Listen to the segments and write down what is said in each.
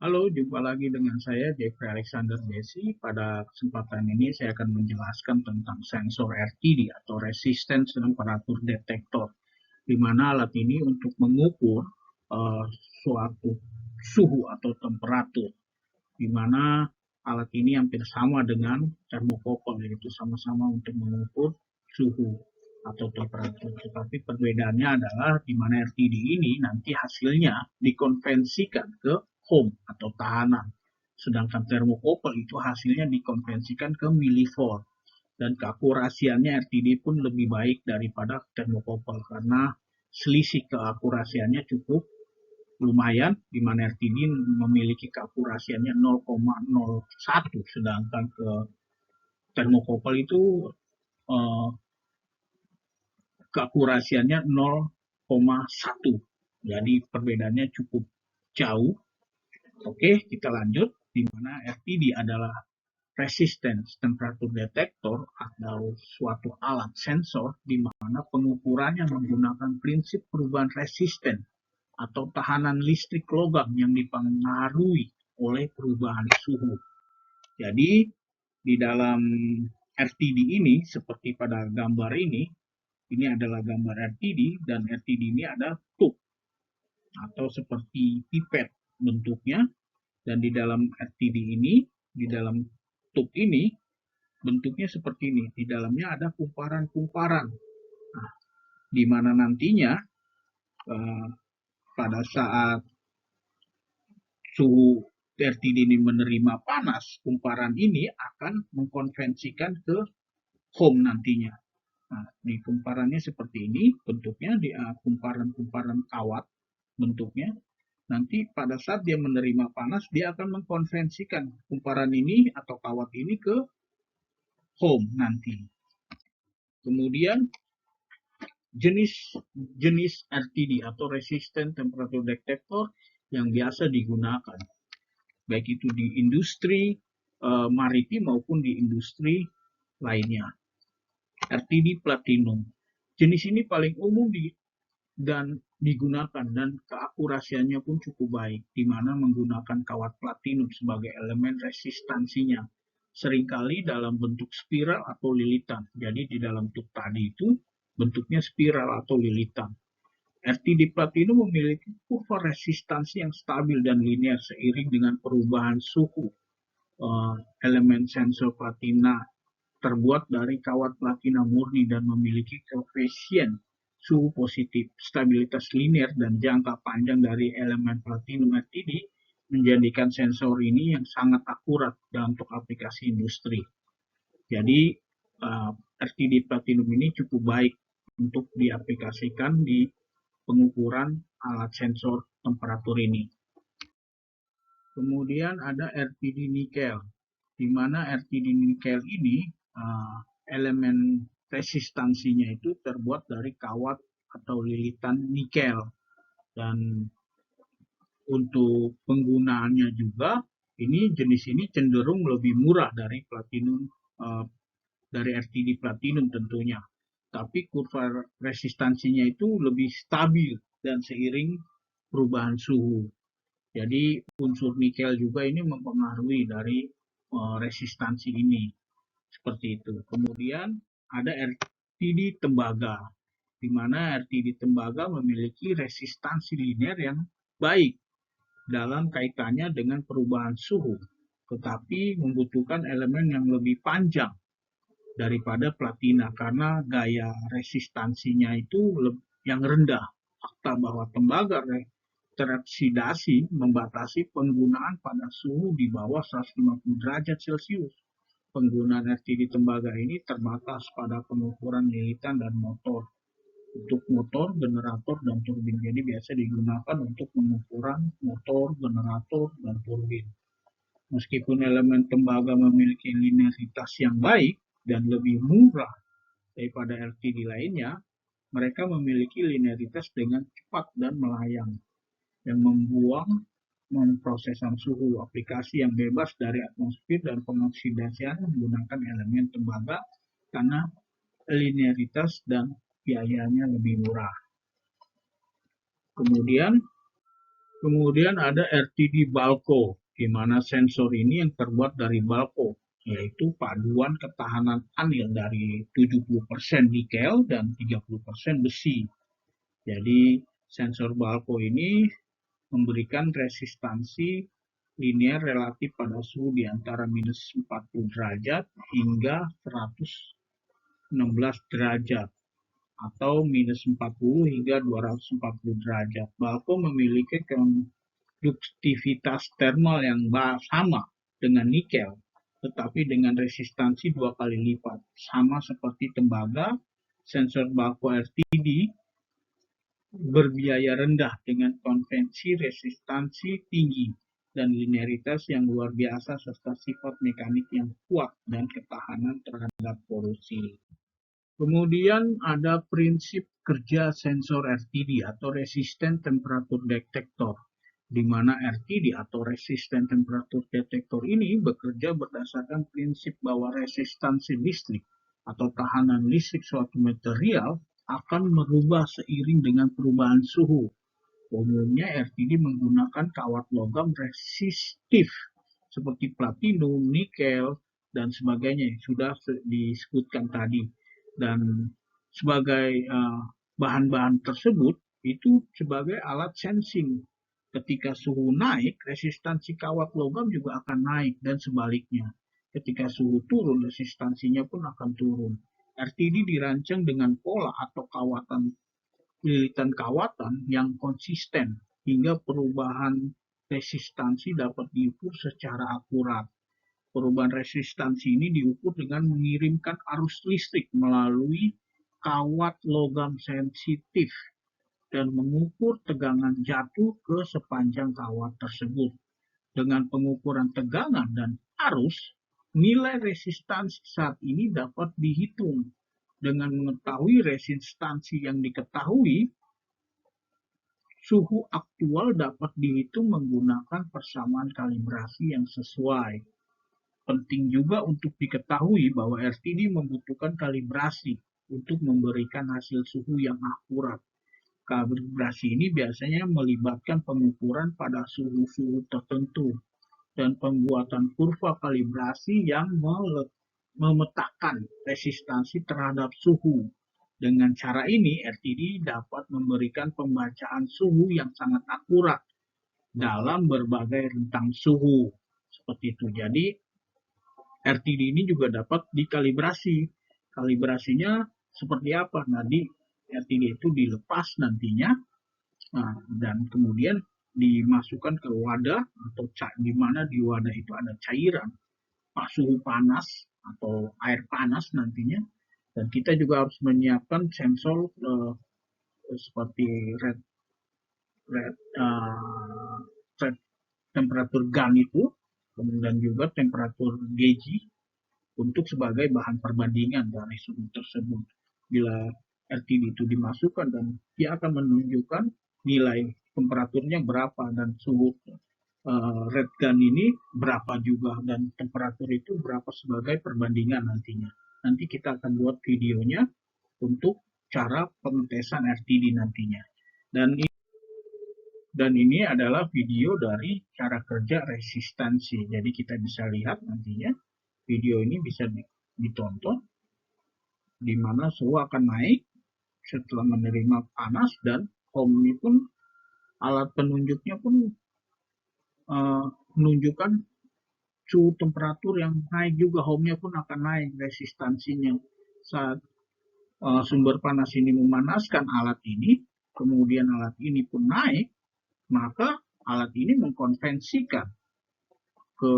Halo, jumpa lagi dengan saya Jeffrey Alexander Desi. Pada kesempatan ini saya akan menjelaskan tentang sensor RTD atau Resistance Temperature Detector, di mana alat ini untuk mengukur uh, suatu suhu atau temperatur, di mana alat ini hampir sama dengan thermocouple, yaitu sama-sama untuk mengukur suhu atau temperatur. Tetapi perbedaannya adalah di mana RTD ini nanti hasilnya dikonvensikan ke ohm atau tahanan. Sedangkan thermocouple itu hasilnya dikonvensikan ke millivolt. Dan keakurasiannya RTD pun lebih baik daripada thermocouple karena selisih keakurasiannya cukup lumayan, di mana RTD memiliki keakurasiannya 0,01, sedangkan ke thermocouple itu eh, keakurasiannya 0,1. Jadi perbedaannya cukup jauh. Oke, kita lanjut, di mana RTD adalah resistance temperature detector atau suatu alat sensor di mana pengukurannya menggunakan prinsip perubahan resisten atau tahanan listrik logam yang dipengaruhi oleh perubahan suhu. Jadi di dalam RTD ini seperti pada gambar ini adalah gambar RTD, dan RTD ini ada tube atau seperti pipet bentuknya, dan di dalam RTD ini, di dalam tube ini bentuknya seperti ini. Di dalamnya ada kumparan-kumparan. Nah, di mana nantinya pada saat suhu RTD ini menerima panas, kumparan ini akan mengkonvensikan ke ohm nantinya. Nah, di kumparannya seperti ini bentuknya, di kumparan-kumparan kawat bentuknya. Nanti pada saat dia menerima panas, dia akan mengkonvensikan kumparan ini atau kawat ini ke ohm nanti. Kemudian jenis RTD atau Resistant Temperature Detector yang biasa digunakan, baik itu di industri maritim maupun di industri lainnya. RTD Platinum. Jenis ini paling umum dan digunakan, dan keakurasiannya pun cukup baik, di mana menggunakan kawat platinum sebagai elemen resistansinya. Seringkali dalam bentuk spiral atau lilitan. Jadi di dalam tube tadi itu bentuknya spiral atau lilitan. RTD Platinum memiliki kurva resistansi yang stabil dan linear seiring dengan perubahan suhu. Elemen sensor platina terbuat dari kawat platina murni dan memiliki koefisien suhu positif, stabilitas linear, dan jangka panjang dari elemen platinum RTD menjadikan sensor ini yang sangat akurat untuk aplikasi industri. Jadi RTD platinum ini cukup baik untuk diaplikasikan di pengukuran alat sensor temperatur ini. Kemudian ada RTD nikel, di mana RTD nikel ini elemen resistansinya itu terbuat dari kawat atau lilitan nikel, dan untuk penggunaannya juga jenis ini cenderung lebih murah dari platinum, dari RTD platinum tentunya, tapi kurva resistansinya itu lebih stabil dan seiring perubahan suhu. Jadi unsur nikel juga ini mempengaruhi dari resistansi ini. Seperti itu. Kemudian ada RTD tembaga, di mana RTD tembaga memiliki resistansi linear yang baik dalam kaitannya dengan perubahan suhu, tetapi membutuhkan elemen yang lebih panjang daripada platina karena gaya resistansinya itu yang rendah. Fakta bahwa tembaga tereksidasi membatasi penggunaan pada suhu di bawah 150 derajat Celcius. Penggunaan RTD tembaga ini terbatas pada pengukuran lilitan dan motor. Untuk motor, generator, dan turbin. Jadi biasa digunakan untuk pengukuran motor, generator, dan turbin. Meskipun elemen tembaga memiliki linearitas yang baik dan lebih murah daripada RTD lainnya, mereka memiliki linearitas dengan cepat dan melayang, yang membuang memprosesan suhu aplikasi yang bebas dari atmosfer dan pengoksidasian menggunakan elemen tembaga karena linearitas dan biayanya lebih murah. Kemudian Kemudian ada RTD Balco, di mana sensor ini yang terbuat dari Balco, yaitu paduan ketahanan anil dari 70% nikel dan 30% besi. Jadi sensor Balco ini memberikan resistansi linear relatif pada suhu di antara minus 40 derajat hingga 116 derajat atau minus 40 hingga 240 derajat. Balco memiliki konduktivitas termal yang sama dengan nikel, tetapi dengan resistansi 2 kali lipat. Sama seperti tembaga, sensor Balco RTD berbiaya rendah dengan konvensi resistansi tinggi dan linearitas yang luar biasa serta sifat mekanik yang kuat dan ketahanan terhadap polusi. Kemudian ada prinsip kerja sensor RTD atau resisten temperatur detektor, di mana RTD atau resisten temperatur detektor ini bekerja berdasarkan prinsip bahwa resistansi listrik atau tahanan listrik suatu material akan merubah seiring dengan perubahan suhu. Umumnya RTD menggunakan kawat logam resistif seperti platinum, nikel, dan sebagainya yang sudah disebutkan tadi. Dan sebagai bahan-bahan tersebut itu sebagai alat sensing. Ketika suhu naik, resistansi kawat logam juga akan naik dan sebaliknya. Ketika suhu turun, resistansinya pun akan turun. RTD dirancang dengan pola atau lilitan kawatan yang konsisten hingga perubahan resistansi dapat diukur secara akurat. Perubahan resistansi ini diukur dengan mengirimkan arus listrik melalui kawat logam sensitif dan mengukur tegangan jatuh ke sepanjang kawat tersebut. Dengan pengukuran tegangan dan arus, nilai resistansi saat ini dapat dihitung. Dengan mengetahui resistansi yang diketahui, suhu aktual dapat dihitung menggunakan persamaan kalibrasi yang sesuai. Penting juga untuk diketahui bahwa RTD membutuhkan kalibrasi untuk memberikan hasil suhu yang akurat. Kalibrasi ini biasanya melibatkan pengukuran pada suhu-suhu tertentu dan pembuatan kurva kalibrasi yang memetakan resistansi terhadap suhu. Dengan cara ini, RTD dapat memberikan pembacaan suhu yang sangat akurat dalam berbagai rentang suhu. Seperti itu. Jadi, RTD ini juga dapat dikalibrasi. Kalibrasinya seperti apa? Nah, di RTD itu dilepas nantinya, dan kemudian dimasukkan ke wadah atau di mana di wadah itu ada cairan suhu panas atau air panas nantinya. Dan kita juga harus menyiapkan sensor seperti red temperatur gun itu, kemudian juga temperatur gauge untuk sebagai bahan perbandingan dari suhu tersebut. Bila RTD itu dimasukkan dan dia akan menunjukkan nilai temperaturnya berapa dan suhu red gun ini berapa juga dan temperatur itu berapa sebagai perbandingan nantinya. Nanti kita akan buat videonya untuk cara pengetesan RTD nantinya. Dan ini adalah video dari cara kerja resistansi. Jadi kita bisa lihat nantinya video ini bisa ditonton di mana suhu akan naik setelah menerima panas dan home ini pun alat penunjuknya pun menunjukkan suhu temperatur yang naik juga, home-nya pun akan naik resistansinya. Saat sumber panas ini memanaskan alat ini, kemudian alat ini pun naik, maka alat ini mengkonvensikan ke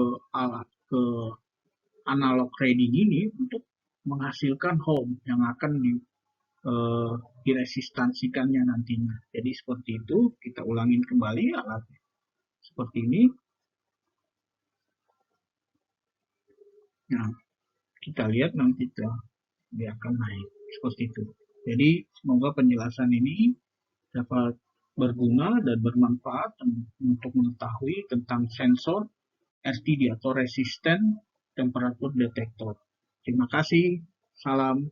analog reading ini untuk menghasilkan home yang akan diresistansikannya nantinya. Jadi seperti itu, kita ulangin kembali alat seperti ini. Nah, kita lihat nanti dia akan naik seperti itu. Jadi semoga penjelasan ini dapat berguna dan bermanfaat untuk mengetahui tentang sensor RTD atau resisten temperatur detektor. Terima kasih. Salam.